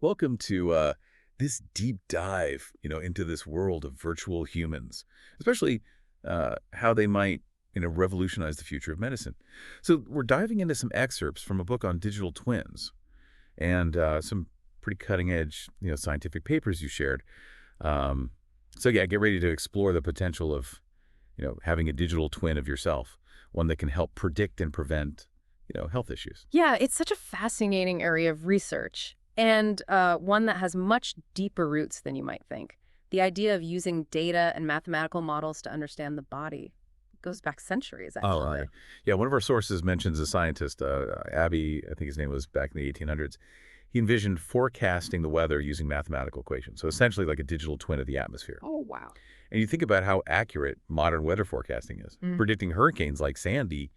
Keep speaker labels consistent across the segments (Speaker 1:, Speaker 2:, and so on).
Speaker 1: Welcome to this deep dive, into this world of virtual humans, especially how they might, revolutionize the future of medicine. So we're diving into some excerpts from a book on digital twins and some pretty cutting edge, scientific papers you shared. Um, so yeah, get ready to explore the potential of, having a digital twin of yourself, one that can help predict and prevent, health issues.
Speaker 2: Yeah, it's such a fascinating area of research, and one that has much deeper roots than you might think. The idea of using data and mathematical models to understand the body goes back centuries,
Speaker 1: Oh,
Speaker 2: actually.
Speaker 1: yeah. One of our sources mentions a scientist, Abbey, I think his name was back in the 1800s. He envisioned forecasting the weather using mathematical equations. So essentially like a digital twin of the atmosphere.
Speaker 2: Oh, wow.
Speaker 1: And you think about how accurate modern weather forecasting is.
Speaker 2: Mm.
Speaker 1: Predicting hurricanes like Sandy,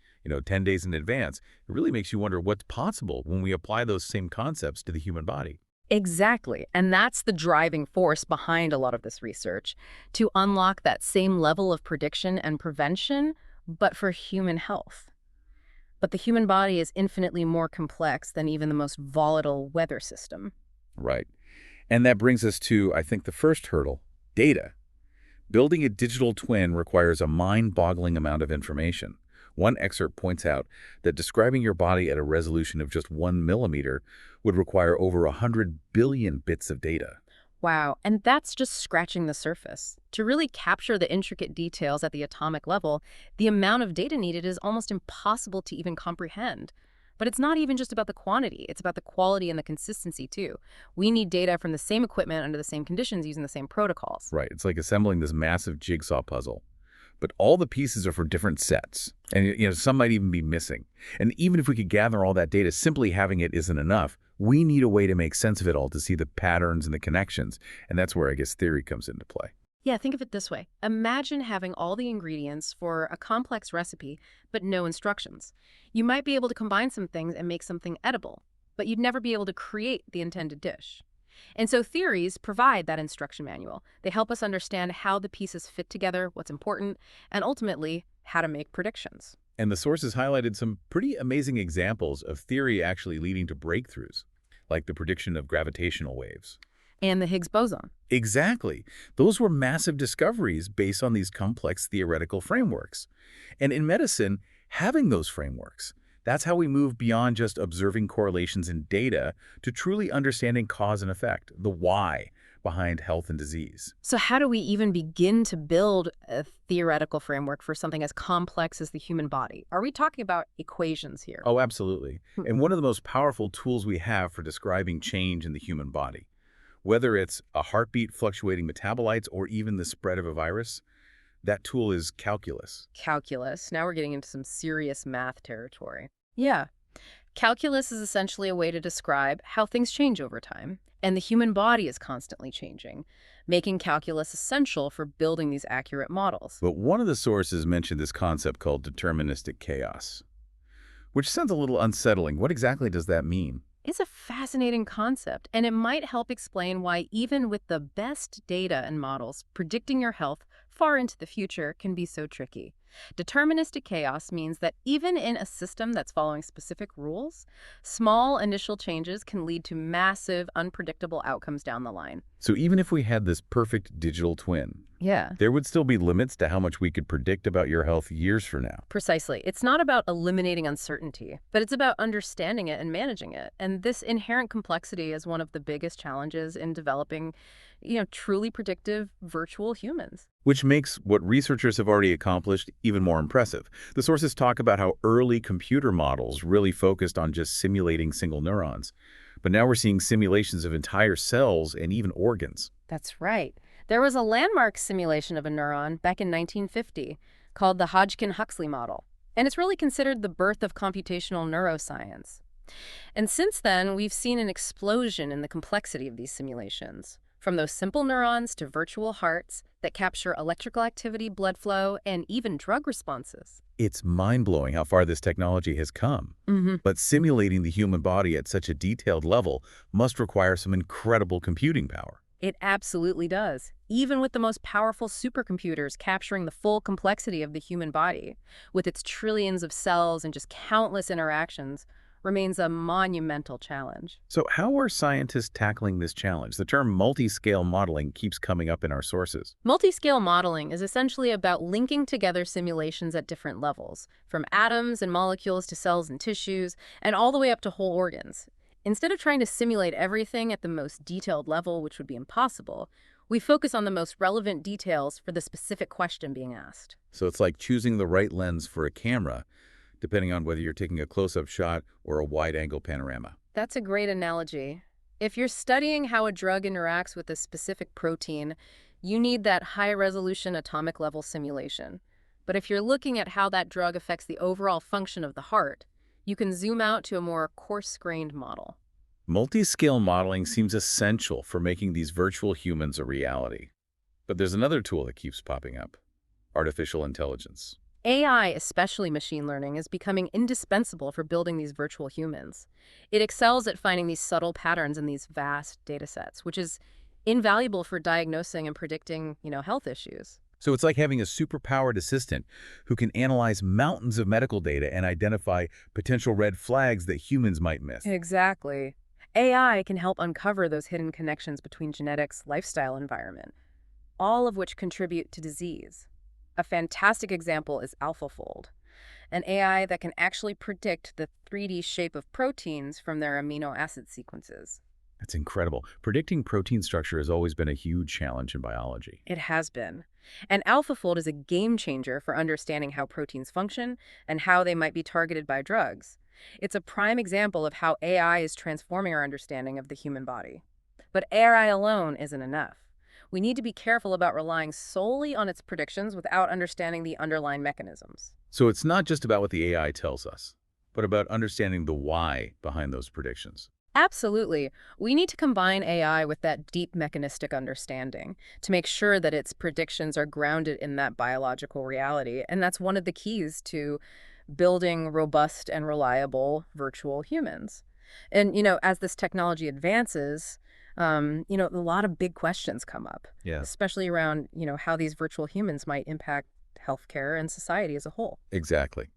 Speaker 1: 10 days in advance, it really makes you wonder what's possible when we apply those same concepts to the human body.
Speaker 2: Exactly, and that's the driving force behind a lot of this research, to unlock that same level of prediction and prevention, but for human health. But the human body is infinitely more complex than even the most volatile weather system.
Speaker 1: Right. And that brings us to, I think, the first hurdle, data. Building a digital twin requires a mind-boggling amount of information. One excerpt points out that describing your body at a resolution of just 1 millimeter would require over 100 billion bits of data.
Speaker 2: Wow, and that's just scratching the surface. To really capture the intricate details at the atomic level, the amount of data needed is almost impossible to even comprehend. But it's not even just about the quantity, it's about the quality and the consistency too. We need data from the same equipment under the same conditions using the same protocols.
Speaker 1: Right. It's like assembling this massive jigsaw puzzle. But all the pieces are for different sets. And, some might even be missing. And even if we could gather all that data, simply having it isn't enough. We need a way to make sense of it all, to see the patterns and the connections. And that's where, I guess, theory comes into play.
Speaker 2: Yeah, think of it this way. Imagine having all the ingredients for a complex recipe, but no instructions. You might be able to combine some things and make something edible, but you'd never be able to create the intended dish. And so theories provide that instruction manual. They help us understand how the pieces fit together, what's important, and ultimately, how to make predictions.
Speaker 1: And the sources highlighted some pretty amazing examples of theory actually leading to breakthroughs, like the prediction of gravitational waves.
Speaker 2: And the Higgs boson.
Speaker 1: Exactly. Those were massive discoveries based on these complex theoretical frameworks. And in medicine, having those frameworks, that's how we move beyond just observing correlations in data to truly understanding cause and effect, the why behind health and disease.
Speaker 2: So how do we even begin to build a theoretical framework for something as complex as the human body? Are we talking about equations here?
Speaker 1: Oh, absolutely. And one of the most powerful tools we have for describing change in the human body, whether it's a heartbeat, fluctuating metabolites, or even the spread of a virus, that tool is calculus.
Speaker 2: Calculus. Now we're getting into some serious math territory. Yeah. Calculus is essentially a way to describe how things change over time, and the human body is constantly changing, making calculus essential for building these accurate models.
Speaker 1: But one of the sources mentioned this concept called deterministic chaos, which sounds a little unsettling. What exactly does that mean?
Speaker 2: It's a fascinating concept, and it might help explain why even with the best data and models, predicting your health far into the future can be so tricky. Deterministic chaos means that even in a system that's following specific rules, small initial changes can lead to massive, unpredictable outcomes down the line.
Speaker 1: So even if we had this perfect digital twin,
Speaker 2: Yeah.
Speaker 1: there would still be limits to how much we could predict about your health years from now.
Speaker 2: Precisely. It's not about eliminating uncertainty, but it's about understanding it and managing it. And this inherent complexity is one of the biggest challenges in developing, truly predictive virtual humans.
Speaker 1: Which makes what researchers have already accomplished even more impressive. The sources talk about how early computer models really focused on just simulating single neurons. But now we're seeing simulations of entire cells and even organs.
Speaker 2: That's right. There was a landmark simulation of a neuron back in 1950 called the Hodgkin-Huxley model. And it's really considered the birth of computational neuroscience. And since then, we've seen an explosion in the complexity of these simulations. From those simple neurons to virtual hearts that capture electrical activity, blood flow, and even drug responses.
Speaker 1: It's mind-blowing how far this technology has come.
Speaker 2: Mm-hmm.
Speaker 1: But simulating the human body at such a detailed level must require some incredible computing power.
Speaker 2: It absolutely does. Even with the most powerful supercomputers capturing the full complexity of the human body, with its trillions of cells and just countless interactions, remains a monumental challenge.
Speaker 1: So how are scientists tackling this challenge? The term multi-scale modeling keeps coming up in our sources.
Speaker 2: Multi-scale modeling is essentially about linking together simulations at different levels, from atoms and molecules to cells and tissues, and all the way up to whole organs. Instead of trying to simulate everything at the most detailed level, which would be impossible, we focus on the most relevant details for the specific question being asked.
Speaker 1: So it's like choosing the right lens for a camera, depending on whether you're taking a close-up shot or a wide-angle panorama.
Speaker 2: That's a great analogy. If you're studying how a drug interacts with a specific protein, you need that high-resolution atomic level simulation. But if you're looking at how that drug affects the overall function of the heart, you can zoom out to a more coarse-grained model.
Speaker 1: Multi-scale modeling seems essential for making these virtual humans a reality. But there's another tool that keeps popping up: artificial intelligence.
Speaker 2: AI, especially machine learning, is becoming indispensable for building these virtual humans. It excels at finding these subtle patterns in these vast data sets, which is invaluable for diagnosing and predicting, health issues.
Speaker 1: So it's like having a superpowered assistant who can analyze mountains of medical data and identify potential red flags that humans might miss.
Speaker 2: Exactly. AI can help uncover those hidden connections between genetics, lifestyle, environment, all of which contribute to disease. A fantastic example is AlphaFold, an AI that can actually predict the 3D shape of proteins from their amino acid sequences.
Speaker 1: That's incredible. Predicting protein structure has always been a huge challenge in biology.
Speaker 2: It has been. And AlphaFold is a game changer for understanding how proteins function and how they might be targeted by drugs. It's a prime example of how AI is transforming our understanding of the human body. But AI alone isn't enough. We need to be careful about relying solely on its predictions without understanding the underlying mechanisms.
Speaker 1: So it's not just about what the AI tells us, but about understanding the why behind those predictions.
Speaker 2: Absolutely. We need to combine AI with that deep mechanistic understanding to make sure that its predictions are grounded in that biological reality. And that's one of the keys to building robust and reliable virtual humans. And, as this technology advances, a lot of big questions come up,
Speaker 1: Yeah,
Speaker 2: especially around, how these virtual humans might impact healthcare and society as a whole.
Speaker 1: exactly.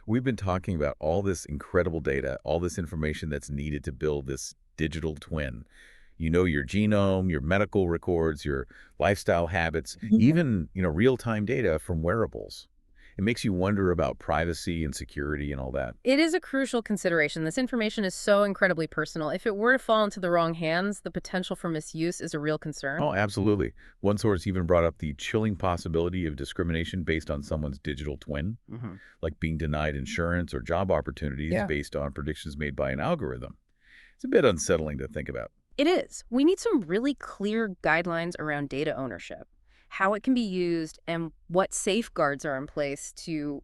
Speaker 1: We've been talking about all this incredible data, all this information that's needed to build this digital twin. Your genome, your medical records, your lifestyle habits, even, real-time data from wearables. It makes you wonder about privacy and security and all that.
Speaker 2: It is a crucial consideration. This information is so incredibly personal. If it were to fall into the wrong hands, the potential for misuse is a real concern.
Speaker 1: Oh, absolutely. One source even brought up the chilling possibility of discrimination based on someone's digital twin,
Speaker 2: Hmm.
Speaker 1: like being denied insurance or job opportunities
Speaker 2: Yeah.
Speaker 1: based on predictions made by an algorithm. It's a bit unsettling to think about.
Speaker 2: It is. We need some really clear guidelines around data ownership, how it can be used, and what safeguards are in place to,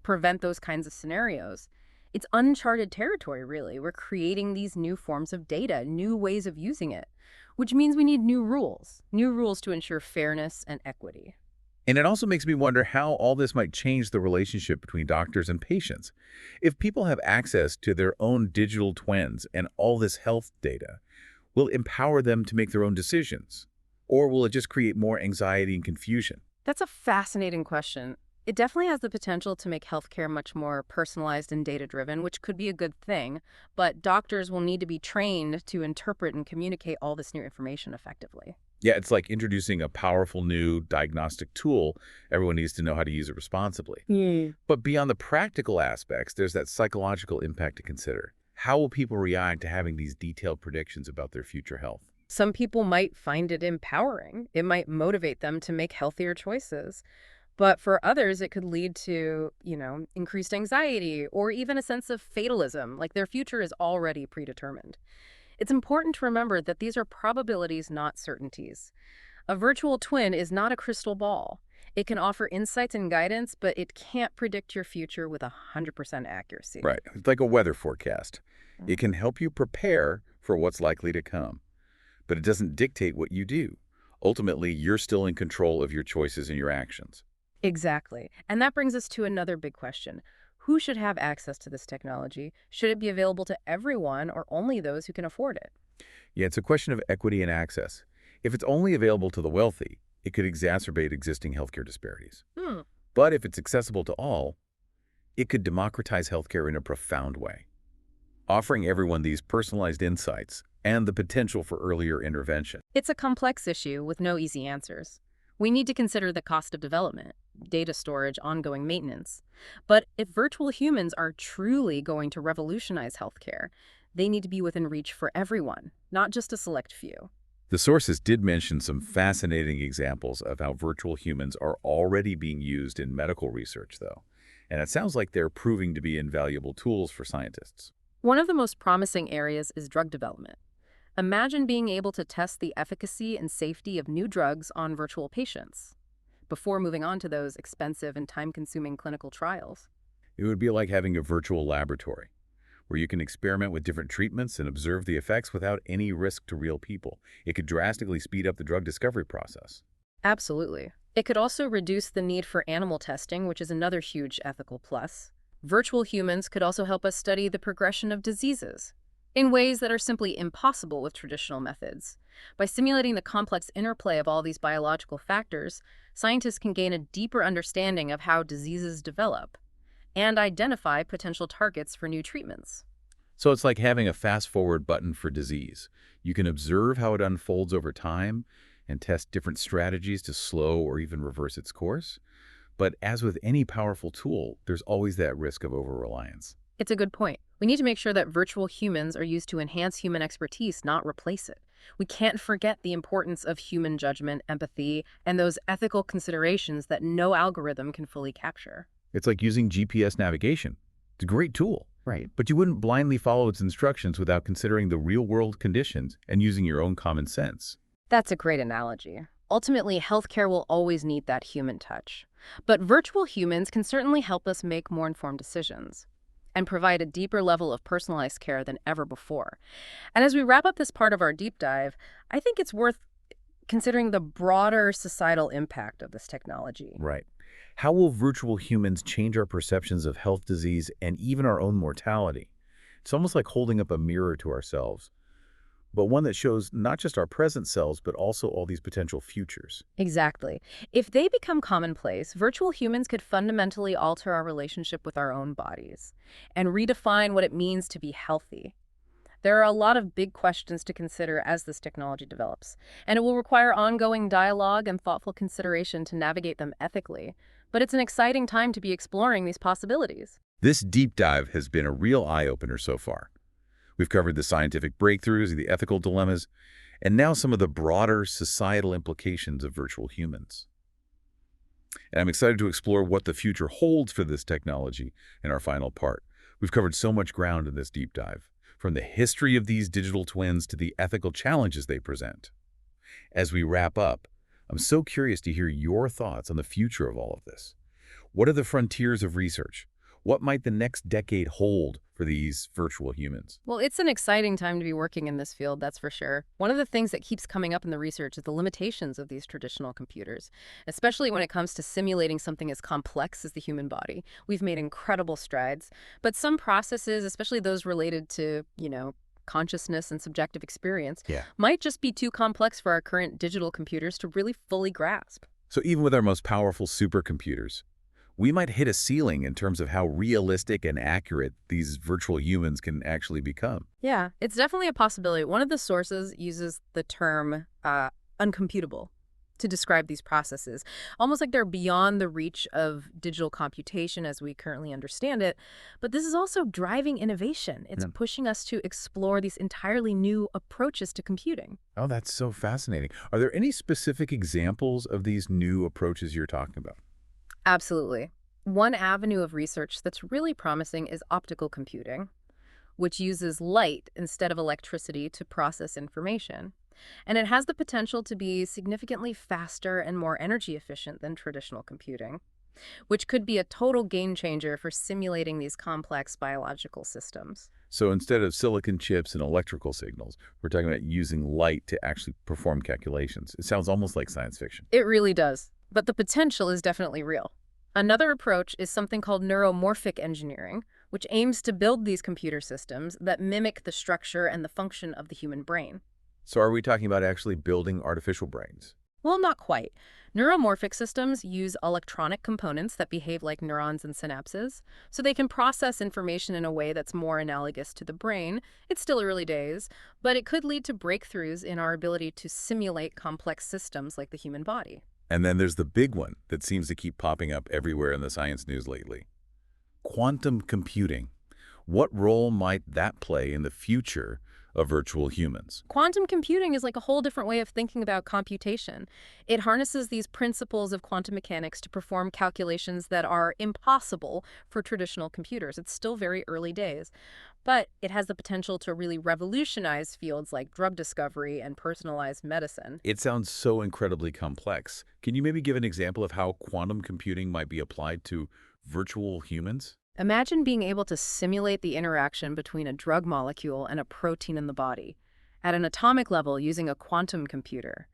Speaker 2: prevent those kinds of scenarios. It's uncharted territory, really. We're creating these new forms of data, new ways of using it, which means we need new rules to ensure fairness and equity.
Speaker 1: And it also makes me wonder how all this might change the relationship between doctors and patients. If people have access to their own digital twins and all this health data, will it empower them to make their own decisions? Or will it just create more anxiety and confusion?
Speaker 2: That's a fascinating question. It definitely has the potential to make healthcare much more personalized and data-driven, which could be a good thing, but doctors will need to be trained to interpret and communicate all this new information effectively.
Speaker 1: Yeah, it's like introducing a powerful new diagnostic tool. Everyone needs to know how to use it responsibly. But beyond the practical aspects, there's that psychological impact to consider. How will people react to having these detailed predictions about their future health?
Speaker 2: Some people might find it empowering. It might motivate them to make healthier choices. But for others, it could lead to, increased anxiety or even a sense of fatalism, like their future is already predetermined. It's important to remember that these are probabilities, not certainties. A virtual twin is not a crystal ball. It can offer insights and guidance, but it can't predict your future with 100% accuracy.
Speaker 1: Right. It's like a weather forecast. It can help you prepare for what's likely to come, but it doesn't dictate what you do. Ultimately, you're still in control of your choices and your actions.
Speaker 2: Exactly. And that brings us to another big question. Who should have access to this technology? Should it be available to everyone or only those who can afford it?
Speaker 1: Yeah, it's a question of equity and access. If it's only available to the wealthy, it could exacerbate existing healthcare disparities.
Speaker 2: Hmm.
Speaker 1: But if it's accessible to all, it could democratize healthcare in a profound way. offering everyone these personalized insights and the potential for earlier intervention.
Speaker 2: It's a complex issue with no easy answers. We need to consider the cost of development, data storage, ongoing maintenance. But if virtual humans are truly going to revolutionize healthcare, they need to be within reach for everyone, not just a select few.
Speaker 1: The sources did mention some fascinating examples of how virtual humans are already being used in medical research, though. And it sounds like they're proving to be invaluable tools for scientists.
Speaker 2: One of the most promising areas is drug development. Imagine being able to test the efficacy and safety of new drugs on virtual patients before moving on to those expensive and time-consuming clinical trials.
Speaker 1: It would be like having a virtual laboratory, where you can experiment with different treatments and observe the effects without any risk to real people. It could drastically speed up the drug discovery process.
Speaker 2: Absolutely. It could also reduce the need for animal testing, which is another huge ethical plus. Virtual humans could also help us study the progression of diseases in ways that are simply impossible with traditional methods. By simulating the complex interplay of all these biological factors, scientists can gain a deeper understanding of how diseases develop and identify potential targets for new treatments.
Speaker 1: So it's like having a fast-forward button for disease. You can observe how it unfolds over time and test different strategies to slow or even reverse its course. But as with any powerful tool, there's always that risk of over-reliance.
Speaker 2: It's a good point. We need to make sure that virtual humans are used to enhance human expertise, not replace it. We can't forget the importance of human judgment, empathy, and those ethical considerations that no algorithm can fully capture.
Speaker 1: It's like using GPS navigation. It's a great tool.
Speaker 2: Right.
Speaker 1: But you wouldn't blindly follow its instructions without considering the real-world conditions and using your own common sense.
Speaker 2: That's a great analogy. Ultimately, healthcare will always need that human touch. But virtual humans can certainly help us make more informed decisions and provide a deeper level of personalized care than ever before. And as we wrap up this part of our deep dive, I think it's worth considering the broader societal impact of this technology.
Speaker 1: Right. How will virtual humans change our perceptions of health, disease, and even our own mortality? It's almost like holding up a mirror to ourselves, but one that shows not just our present selves, but also all these potential futures.
Speaker 2: Exactly. If they become commonplace, virtual humans could fundamentally alter our relationship with our own bodies and redefine what it means to be healthy. There are a lot of big questions to consider as this technology develops, and it will require ongoing dialogue and thoughtful consideration to navigate them ethically. But it's an exciting time to be exploring these possibilities.
Speaker 1: This deep dive has been a real eye-opener so far. We've covered the scientific breakthroughs, the ethical dilemmas, and now some of the broader societal implications of virtual humans. And I'm excited to explore what the future holds for this technology in our final part. We've covered so much ground in this deep dive, from the history of these digital twins to the ethical challenges they present. As we wrap up, I'm so curious to hear your thoughts on the future of all of this. What are the frontiers of research? What might the next decade hold for these virtual humans?
Speaker 2: Well, it's an exciting time to be working in this field, that's for sure. One of the things that keeps coming up in the research is the limitations of these traditional computers, especially when it comes to simulating something as complex as the human body. We've made incredible strides, but some processes, especially those related to, consciousness and subjective experience, might just be too complex for our current digital computers to really fully grasp.
Speaker 1: So even with our most powerful supercomputers, we might hit a ceiling in terms of how realistic and accurate these virtual humans can actually become.
Speaker 2: Yeah, it's definitely a possibility. One of the sources uses the term uncomputable to describe these processes, almost like they're beyond the reach of digital computation as we currently understand it. But this is also driving innovation. It's pushing us to explore these entirely new approaches to computing.
Speaker 1: Oh, that's so fascinating. Are there any specific examples of these new approaches you're talking about?
Speaker 2: Absolutely. One avenue of research that's really promising is optical computing, which uses light instead of electricity to process information. And it has the potential to be significantly faster and more energy efficient than traditional computing, which could be a total game changer for simulating these complex biological systems.
Speaker 1: So instead of silicon chips and electrical signals, we're talking about using light to actually perform calculations. It sounds almost like science fiction.
Speaker 2: It really does. But the potential is definitely real. Another approach is something called neuromorphic engineering, which aims to build these computer systems that mimic the structure and the function of the human brain.
Speaker 1: So are we talking about actually building artificial brains?
Speaker 2: Well, not quite. Neuromorphic systems use electronic components that behave like neurons and synapses, so they can process information in a way that's more analogous to the brain. It's still early days, but it could lead to breakthroughs in our ability to simulate complex systems like the human body.
Speaker 1: And then there's the big one that seems to keep popping up everywhere in the science news lately. Quantum computing. What role might that play in the future of virtual humans?
Speaker 2: Quantum computing is like a whole different way of thinking about computation. It harnesses these principles of quantum mechanics to perform calculations that are impossible for traditional computers. It's still very early days, but it has the potential to really revolutionize fields like drug discovery and personalized medicine.
Speaker 1: It sounds so incredibly complex. Can you maybe give an example of how quantum computing might be applied to virtual humans?
Speaker 2: Imagine being able to simulate the interaction between a drug molecule and a protein in the body at an atomic level using a quantum computer.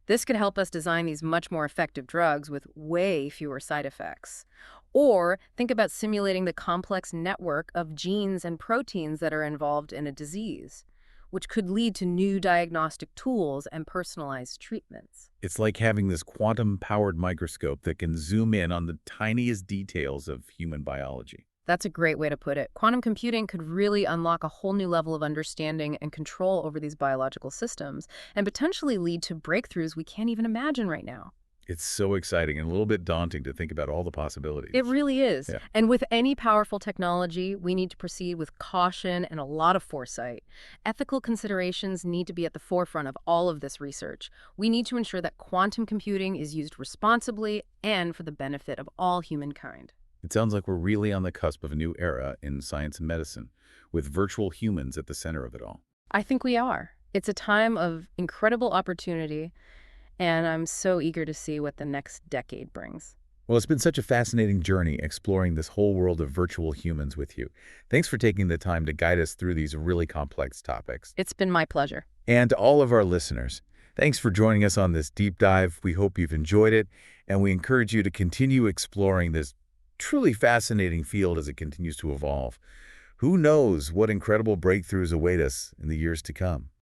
Speaker 2: This could help us design these much more effective drugs with way fewer side effects. Or think about simulating the complex network of genes and proteins that are involved in a disease, which could lead to new diagnostic tools and personalized treatments.
Speaker 1: It's like having this quantum-powered microscope that can zoom in on the tiniest details of human biology.
Speaker 2: That's a great way to put it. Quantum computing could really unlock a whole new level of understanding and control over these biological systems and potentially lead to breakthroughs we can't even imagine right now.
Speaker 1: It's so exciting and a little bit daunting to think about all the possibilities.
Speaker 2: It really is.
Speaker 1: Yeah.
Speaker 2: And with any powerful technology, we need to proceed with caution and a lot of foresight. Ethical considerations need to be at the forefront of all of this research. We need to ensure that quantum computing is used responsibly and for the benefit of all humankind.
Speaker 1: It sounds like we're really on the cusp of a new era in science and medicine, with virtual humans at the center of it all.
Speaker 2: I think we are. It's a time of incredible opportunity, and I'm so eager to see what the next decade brings.
Speaker 1: Well, it's been such a fascinating journey exploring this whole world of virtual humans with you. Thanks for taking the time to guide us through these really complex topics.
Speaker 2: It's been my pleasure.
Speaker 1: And to all of our listeners, thanks for joining us on this deep dive. We hope you've enjoyed it, and we encourage you to continue exploring this truly fascinating field as it continues to evolve. Who knows what incredible breakthroughs await us in the years to come?